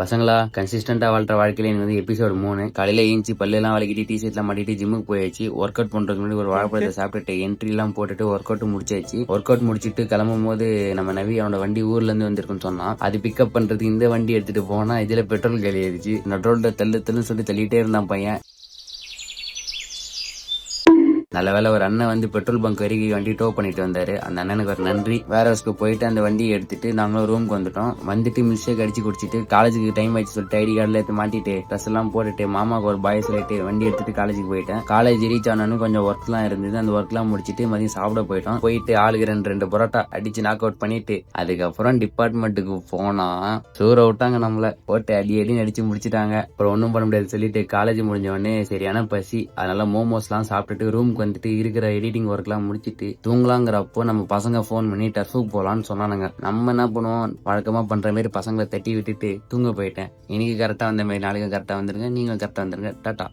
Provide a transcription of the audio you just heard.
பசங்களா கன்சிஸ்டண்டா வாழ்ற வாழ்க்கையில எனக்கு வந்து எபிசோட் 3 காலையில ஏஞ்சி பல்லெல்லாம் வலிக்கிட்டு டிஷர்ட்லாம் மாட்டிட்டு ஜிம்முக்கு போயாச்சு. ஒர்க் அவுட் பண்றதுக்கு முன்னாடி ஒரு வாழைப்பழத்தை சாப்பிட்டுட்டு என்ட்ரி எல்லாம் போட்டுட்டு ஒர்க் அவுட் முடிச்சாச்சு. ஒர்க் அவுட் முடிச்சிட்டு கிளம்பும் போது நம்ம நவி அவனோட வண்டி ஊர்ல இருந்து வந்திருக்குன்னு சொன்னான். அது பிக்கப் பண்றதுக்கு இந்த வண்டி எடுத்துட்டு போனா இதுல பெட்ரோல் காலி ஆயிடுச்சு. நடுரோட தள்ளுன்னு சொல்லி தள்ளிட்டே இருந்தான் பையன். நல்ல வேலை ஒரு அண்ணன் வந்து பெட்ரோல் பங்க் வரைக்கும் வண்டி டோ பண்ணிட்டு வந்தாரு. அந்த அண்ணனுக்கு ஒரு நன்றி. வேற ஹவுஸ்க்கு போயிட்டு அந்த வண்டியை எடுத்துட்டு நாங்களும் ரூமுக்கு வந்துட்டோம். வந்துட்டு மில்ஷேக் அடிச்சு குடிச்சிட்டு காலேஜுக்கு டைம் ஆயிடுச்சு சொல்லிட்டு ஐடி கார்டில் எடுத்து மாட்டிட்டு ட்ரெஸ் எல்லாம் போட்டுட்டு மாமாக்கு ஒரு பாய் சொல்லிட்டு வண்டி எடுத்துட்டு காலேஜுக்கு போயிட்டேன். காலேஜ் ரீச் ஆனாலும் கொஞ்சம் ஒர்க் எல்லாம் இருந்தது. அந்த ஒர்க் எல்லாம் முடிச்சிட்டு மதியம் சாப்பிட போயிட்டோம். போயிட்டு ஆளுக்கு ரெண்டு பரோட்டா அடிச்சு நாக் அவுட் பண்ணிட்டு அதுக்கப்புறம் டிபார்ட்மெண்ட்டுக்கு போனா சூற விட்டாங்க. நம்மள போட்டு அடி அடிச்சு முடிச்சிட்டாங்க. அப்புறம் ஒன்றும் பண்ண முடியாது சொல்லிட்டு காலேஜ் முடிஞ்ச உடனே சரியான பசி. அதனால மோமோஸ் எல்லாம் சாப்பிட்டுட்டு ரூமுக்கு வந்துட்டு இருக்கிற எடிட்டிங் ஒர்க் எல்லாம் முடிச்சிட்டு தூங்கலாங்கிறப்போ நம்ம பசங்க போன் பண்ணி டர்ஃபுக்கு போலான்னு சொன்னானுங்க. நம்ம என்ன பண்ணுவோம், வழக்கமா பண்ற மாதிரி பசங்களை தட்டி விட்டுட்டு தூங்க போயிட்டேன். இன்னைக்கு கரெக்டா வந்த மாதிரி நாளைக்கு கரெக்டா வந்துருங்க. நீங்களும் கரெக்டா வந்துருங்க. டாட்டா.